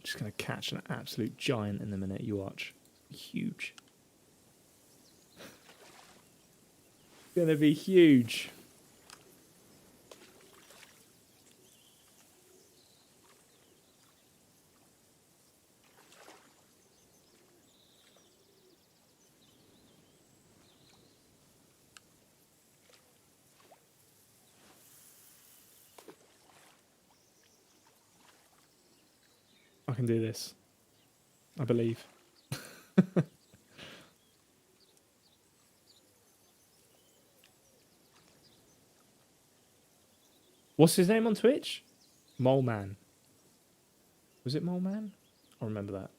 just going to catch an absolute giant in a minute, you watch. Huge. Going to be huge. I can do this. I believe. What's his name on Twitch? Mole Man. Was it Mole Man? I remember that.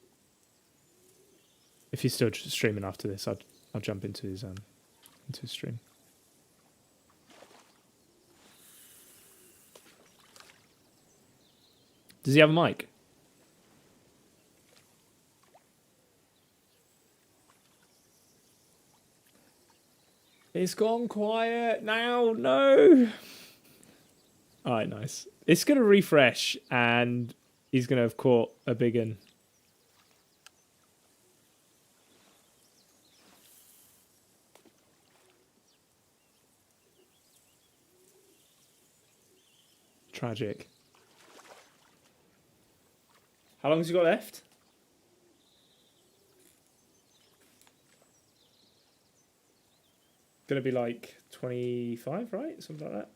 If he's still streaming after this, I'll jump into his stream. Does he have a mic? It's gone quiet now. No. All right, nice. It's going to refresh, and he's going to have caught a big one. Tragic. How long has he got left? Going to be like 25, right? Something like that.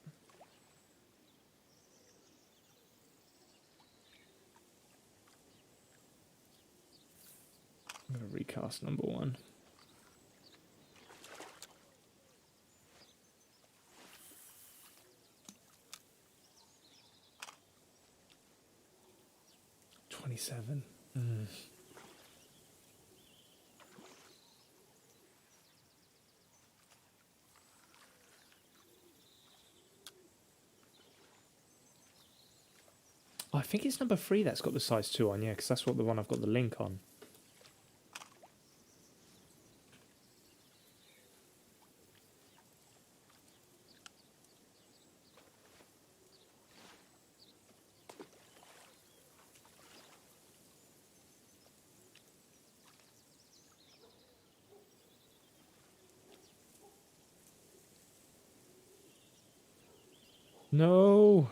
I'm going to recast number 1. $27. I think it's number 3 that's got the size 2 on, yeah, because that's what the one I've got the link on. No.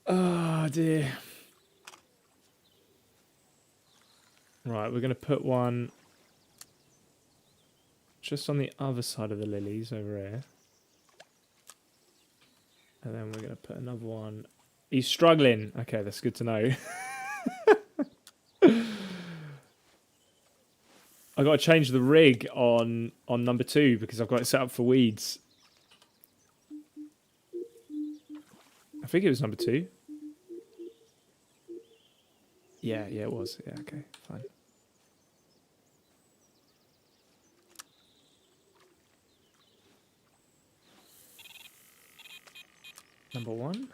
Oh dear. Right, we're going to put one just on the other side of the lilies over here. And then we're going to put another one. He's struggling. Okay, that's good to know. I got to change the rig on number 2 because I've got it set up for weeds. I think it was number 2. Yeah, it was. Yeah, okay, fine. Number 1?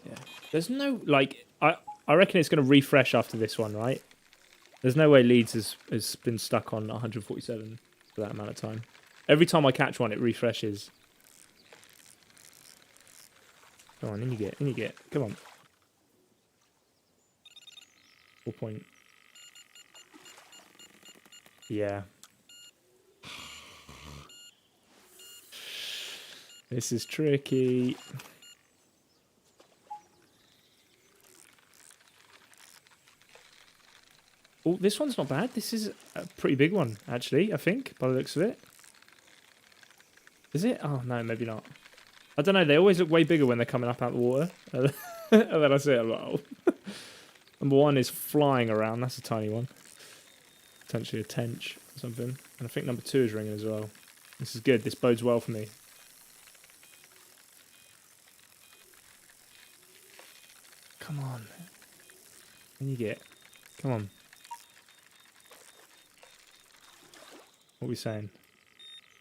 Yeah. There's no, like, I reckon it's going to refresh after this one, right? There's no way Leeds has been stuck on 147 for that amount of time. Every time I catch one, it refreshes. Come on, in you get. Come on. 4 point. Yeah. This is tricky. Oh, this one's not bad. This is a pretty big one, actually, I think, by the looks of it. Is it? Oh, no, maybe not. I don't know. They always look way bigger when they're coming up out of the water. And then I see it, I'm like, oh. Number 1 is flying around. That's a tiny one. Potentially a tench or something. And I think number 2 is ringing as well. This is good. This bodes well for me. Come on. Can you get? Come on. What are we saying?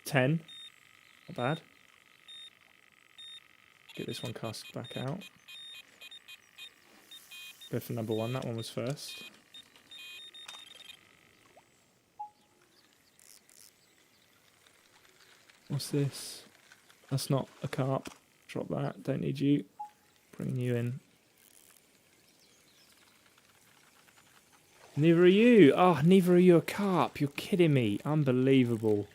10. Not bad. Get this one cast back out. Go for number 1. That one was first. What's this? That's not a carp. Drop that. Don't need you. Bring you in. Neither are you. Oh, neither are you a carp. You're kidding me. Unbelievable.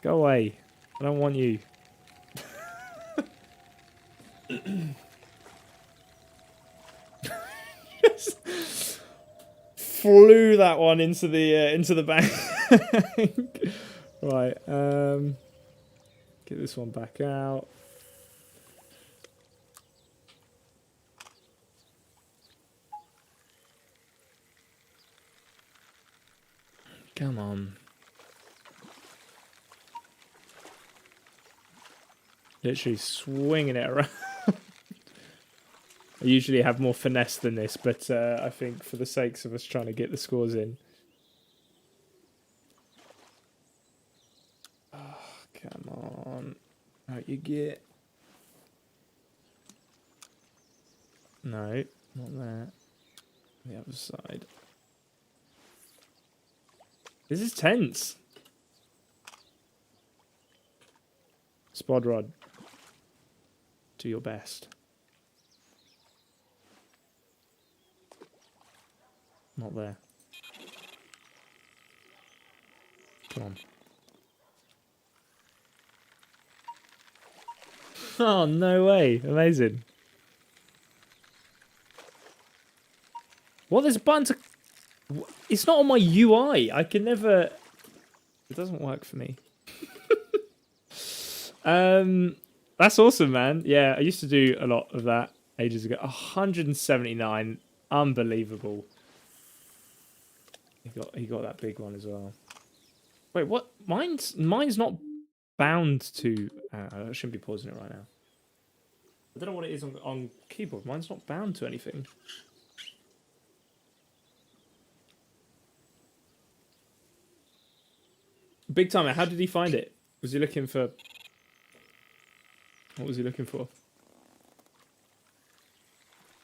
Go away. I don't want you. Flew that one into the bank. Right. Get this one back out. Come on. Literally swinging it around. I usually have more finesse than this, but I think for the sakes of us trying to get the scores in. Oh, come on. Out you get. No, not there. The other side. This is tense. Spod rod. Do your best. Not there. Come on. Oh, no way. Amazing. What? There's a button to... It's not on my UI. I can never... It doesn't work for me. That's awesome, man. Yeah, I used to do a lot of that ages ago. 179. Unbelievable. He got that big one as well. Wait, what? Mine's not bound to... I shouldn't be pausing it right now. I don't know what it is on keyboard. Mine's not bound to anything. Big Timer, how did he find it? Was he looking for... What was he looking for?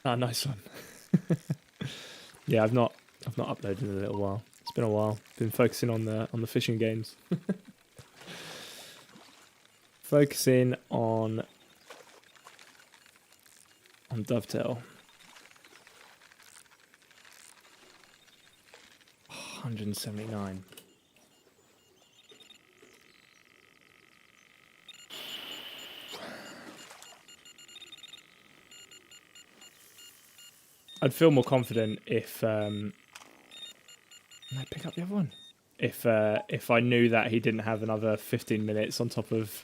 Ah, nice one. Yeah, I've not uploaded in a little while. It's been a while. Been focusing on the fishing games. Focusing on Dovetail. 179. I'd feel more confident if can I pick up the other one? If I knew that he didn't have another 15 minutes on top of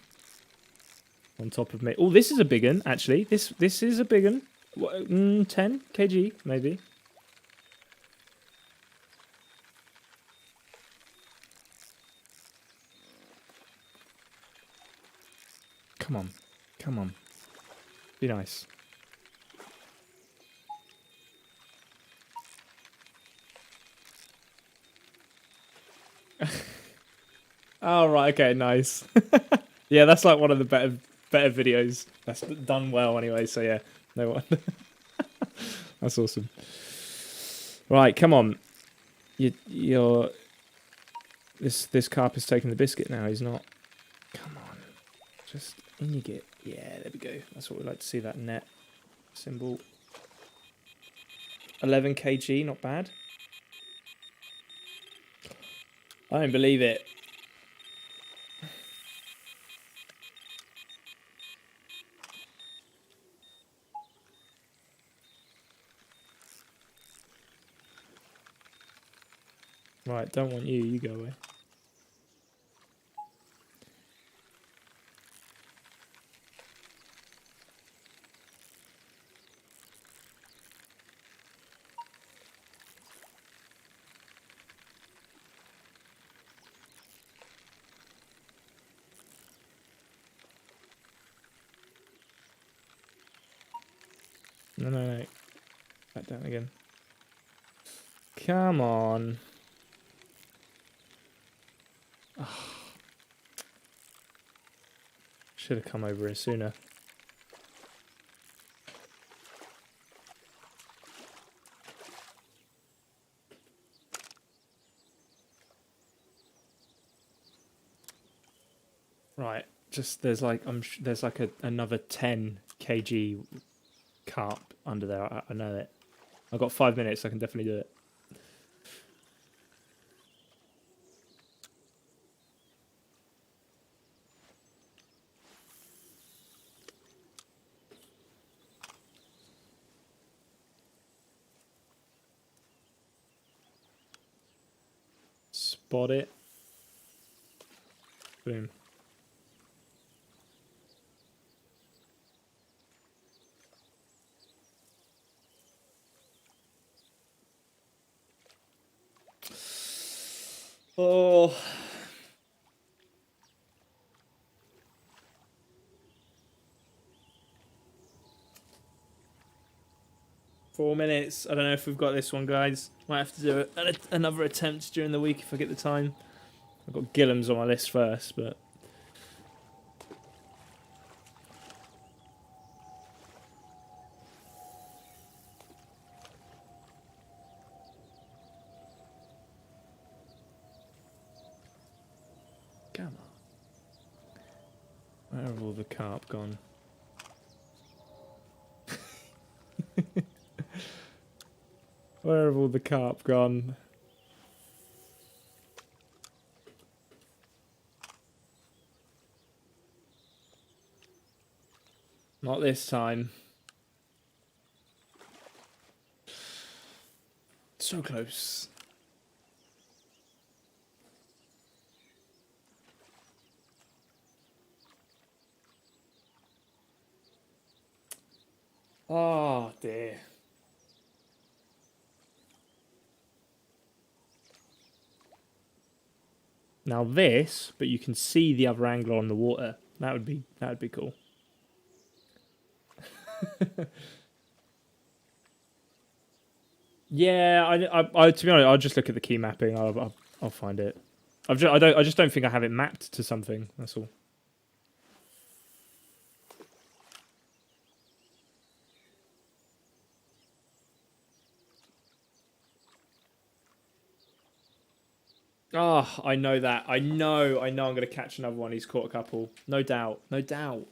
me. Oh, this is a big one, actually. This is a big one. 10 kg, maybe. Come on. Come on. Be nice. Oh, right, okay, nice. Yeah, that's like one of the better videos. That's done well anyway, so yeah, no wonder. That's awesome. Right, come on. You're... This carp is taking the biscuit now, he's not. Come on. Just in you get. Yeah, there we go. That's what we like to see, that net symbol. 11 kg, not bad. I don't believe it. Right, don't want you. You go away. No. Back down again. Come on. Oh. Should have come over here sooner. Right, just there's like another 10 kg carp under there. I know it. I've got 5 minutes. I can definitely do it. Spot it. Boom. Oh. Four minutes. I don't know if we've got this one, guys. Might have to do another attempt during the week if I get the time. I've got Gillum's on my list first, but... Come on. Where have all the carp gone? Where have all the carp gone? Not this time. So close. Oh dear. Now this, but you can see the other angler on the water. That would be cool. Yeah, I to be honest, I'll just look at the key mapping. I'll find it. I just don't think I have it mapped to something. That's all. Oh, I know that. I know I'm going to catch another one. He's caught a couple. No doubt. No doubt.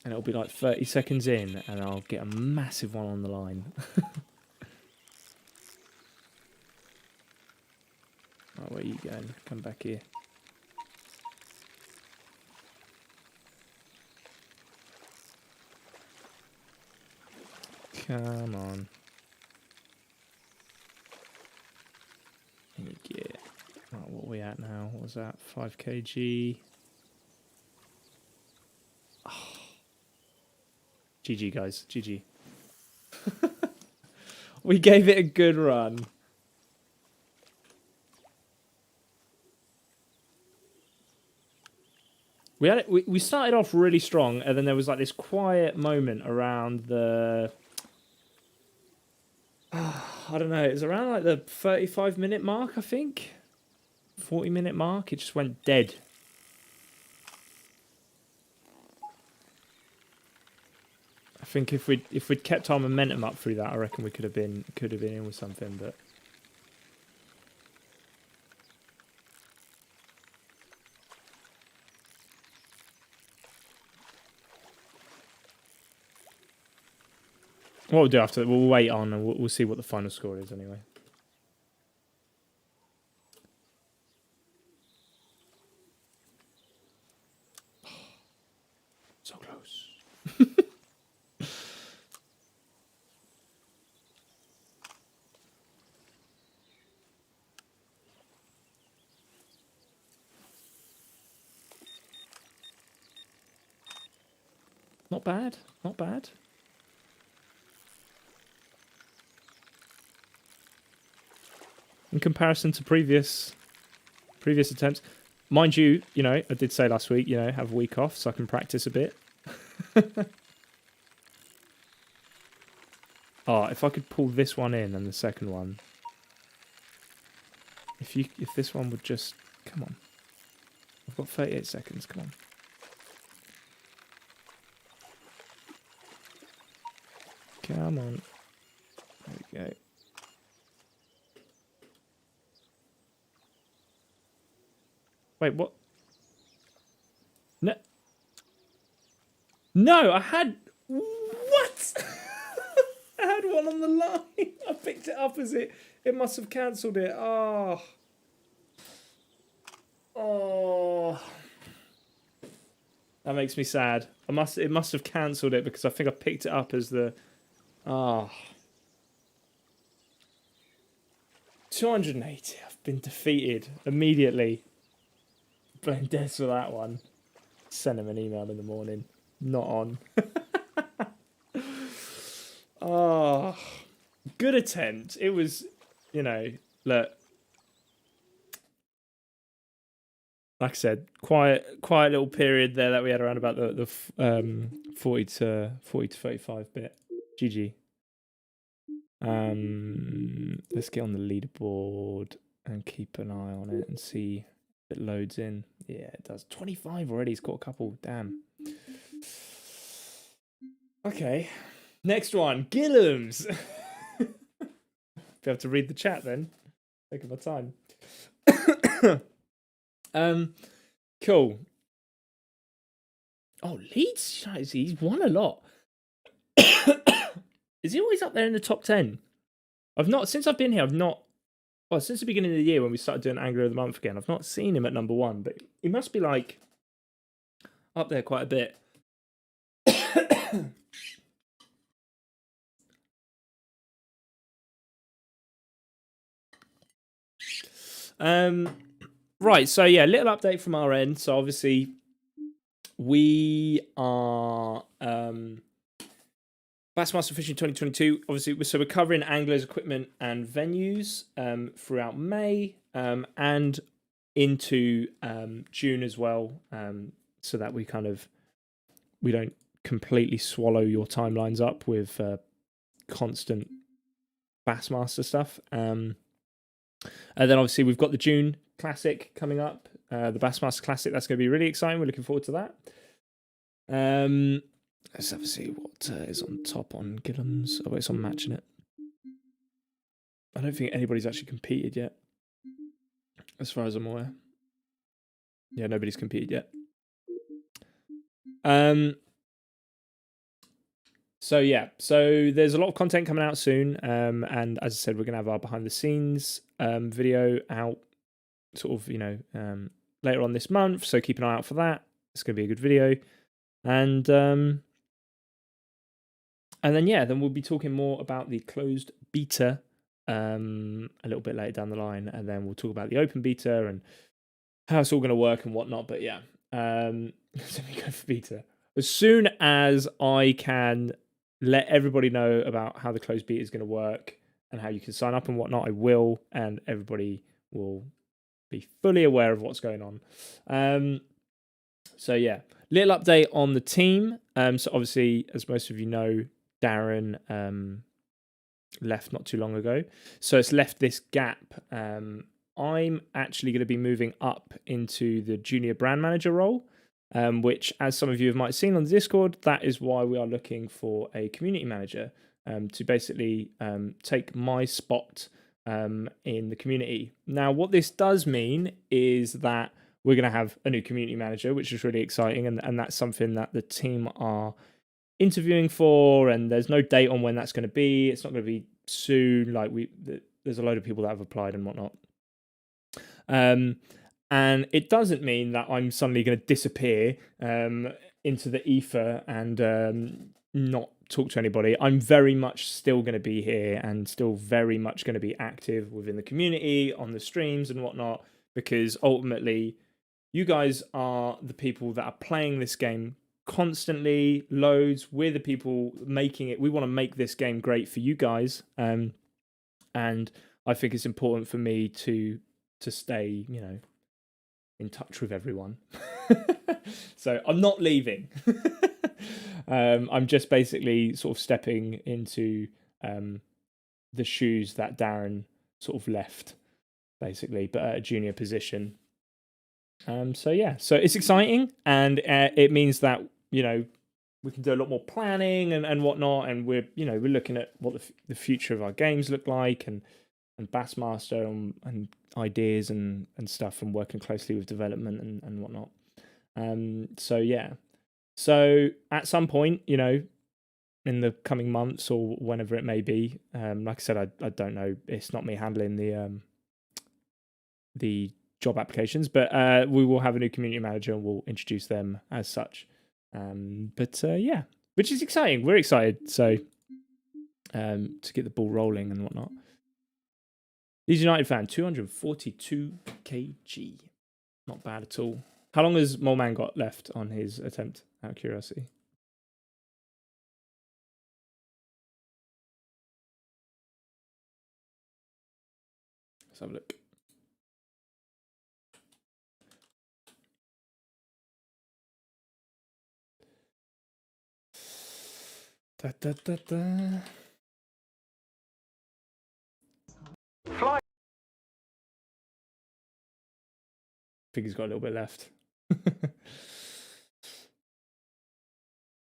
And it'll be like 30 seconds in, and I'll get a massive one on the line. Oh, where are you going? Come back here. Come on. Yeah. Right, what are we at now? What was that? 5 kg. Oh. GG, guys. GG. We gave it a good run. We started off really strong, and then there was like this quiet moment around the... I don't know, it was around like the 35-minute mark, I think. 40-minute mark, it just went dead. I think if we'd kept our momentum up through that, I reckon we could have been in with something, but what we'll do after that, we'll wait on and we'll see what the final score is anyway. So close. Not bad, not bad. In comparison to previous attempts. Mind you, I did say last week, have a week off so I can practice a bit. Oh, if I could pull this one in and the second one. If this one would just come on. I've got 38 seconds, come on. Come on. There we go. Wait, what? No. No, I had... What? I had one on the line. I picked it up as it must have cancelled it. Oh. Oh. That makes me sad. It must have cancelled it because I think I picked it up as the... Oh. 280. I've been defeated immediately. Blame Des for that one. Send him an email in the morning. Not on. Oh, good attempt. It was, you know, look. Like I said, quiet little period there that we had around about the 40 to 35 bit. GG. Let's get on the leaderboard and keep an eye on it and see if it loads in. Yeah, it does. 25 already. He's got a couple. Damn. Okay. Next one. Gillums. Be able to read the chat then. Taking my time. Cool. Oh, Leeds. He's won a lot. Is he always up there in the top 10? Since I've been here, since the beginning of the year when we started doing Angler of the Month again, I've not seen him at number 1, but he must be like up there quite a bit. Right, so yeah, little update from our end. So obviously we are Bassmaster Fishing 2022. Obviously, so we're covering anglers, equipment, and venues throughout May and into June as well, so that we don't completely swallow your timelines up with constant Bassmaster stuff. And then obviously we've got the June Classic coming up, the Bassmaster Classic. That's going to be really exciting. We're looking forward to that. Let's have a see what is on top on Gillums. Oh, it's on Matching It. I don't think anybody's actually competed yet, as far as I'm aware. Yeah, nobody's competed yet. So yeah, so there's a lot of content coming out soon, and as I said, we're gonna have our behind the scenes video out, sort of, later on this month. So keep an eye out for that. It's gonna be a good video, and then then we'll be talking more about the closed beta a little bit later down the line, and then we'll talk about the open beta and how it's all going to work and whatnot. But yeah, let me go for beta as soon as I can. Let everybody know about how the closed beta is going to work and how you can sign up and whatnot. I will, and everybody will be fully aware of what's going on. So yeah, little update on the team. So obviously, as most of you know, Darren left not too long ago, so it's left this gap. I'm actually going to be moving up into the junior brand manager role, which, as some of you might have seen on the Discord, that is why we are looking for a community manager to basically take my spot in the community. Now, what this does mean is that we're going to have a new community manager, which is really exciting, and that's something that the team are interviewing for, and there's no date on when that's going to be. It's not going to be soon. There's a load of people that have applied and whatnot. And it doesn't mean that I'm suddenly going to disappear into the ether and not talk to anybody. I'm very much still going to be here and still very much going to be active within the community, on the streams and whatnot, because ultimately you guys are the people that are playing this game constantly, loads. We're the people making it. We want to make this game great for you guys. And I think it's important for me to stay, in touch with everyone. So I'm not leaving. I'm just basically sort of stepping into the shoes that Darren sort of left, basically, but at a junior position. So yeah, so it's exciting, and it means that we can do a lot more planning and whatnot, and we're looking at what the future of our games look like, and Bassmaster and ideas and stuff, and working closely with development and whatnot. So yeah, so at some point, in the coming months or whenever it may be, like I said, I don't know. It's not me handling the job applications, but we will have a new community manager and we'll introduce them as such. But yeah, which is exciting. We're excited. So to get the ball rolling and whatnot. Leeds United fan, 242 kg. Not bad at all. How long has Moleman got left on his attempt, out of curiosity? Let's have a look. Fly. I think he's got a little bit left.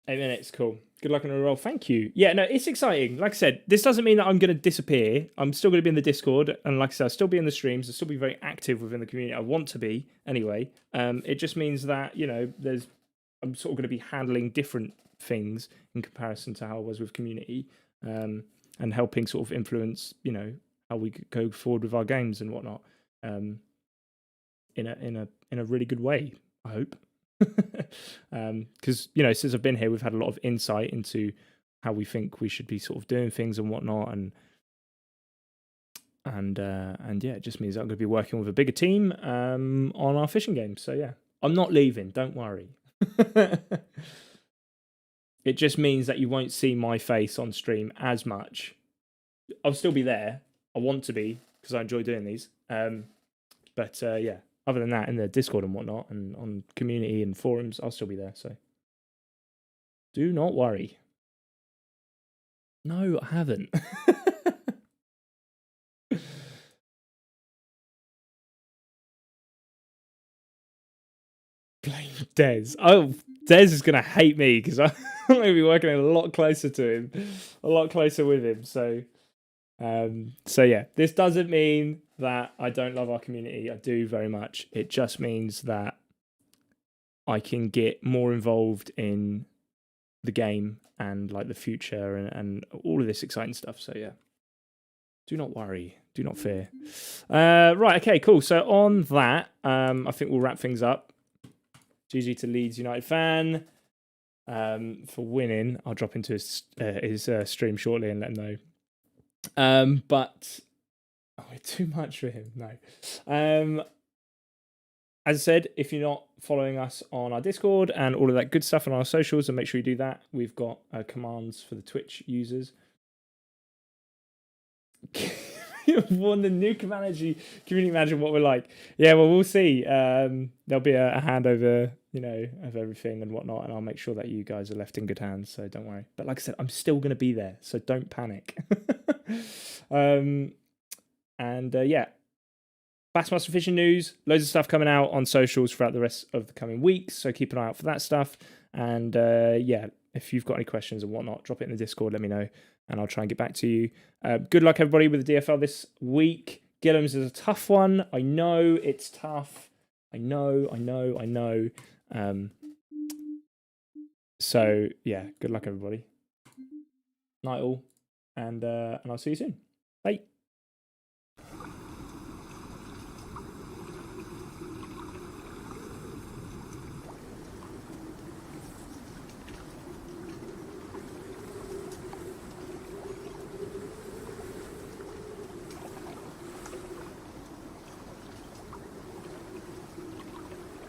8 minutes, cool. Good luck on the roll. Thank you. Yeah, no, it's exciting. Like I said, this doesn't mean that I'm going to disappear. I'm still going to be in the Discord, and like I said, I'll still be in the streams. I'll still be very active within the community. I want to be anyway. It just means that I'm sort of going to be handling different things in comparison to how I was with community, and helping sort of influence, how we go forward with our games and whatnot, in a really good way, I hope. Because since I've been here, we've had a lot of insight into how we think we should be sort of doing things and whatnot, and yeah, it just means I'm going to be working with a bigger team on our fishing game. So yeah, I'm not leaving. Don't worry. It just means that you won't see my face on stream as much. I'll still be there. I want to be because I enjoy doing these. But yeah. Other than that, in the Discord and whatnot, and on community and forums, I'll still be there. So do not worry. No, I haven't. Blame Dez. Oh, Dez is going to hate me because I'm going to be working a lot closer to him, a lot closer with him. So yeah, this doesn't mean that I don't love our community. I do very much. It just means that I can get more involved in the game and like the future and all of this exciting stuff. So yeah, do not worry, do not fear. Right, okay, cool. So on that, I think we'll wrap things up. GG to Leeds United fan for winning. I'll drop into his stream shortly and let him know. But we're too much for him. No. As I said, if you're not following us on our Discord and all of that good stuff on our socials, then make sure you do that. We've got commands for the Twitch users. Won the new community manager. What we're like, yeah. Well, we'll see. There'll be a handover, of everything and whatnot, and I'll make sure that you guys are left in good hands. So don't worry. But like I said, I'm still going to be there, so don't panic. Yeah. Bassmaster fishing news, loads of stuff coming out on socials throughout the rest of the coming weeks, so keep an eye out for that stuff. And yeah, if you've got any questions and whatnot, drop it in the Discord, let me know, and I'll try and get back to you. Good luck, everybody, with the DFL this week. Gillam's is a tough one. I know it's tough. I know. So yeah, good luck, everybody. Night all, and I'll see you soon. Bye.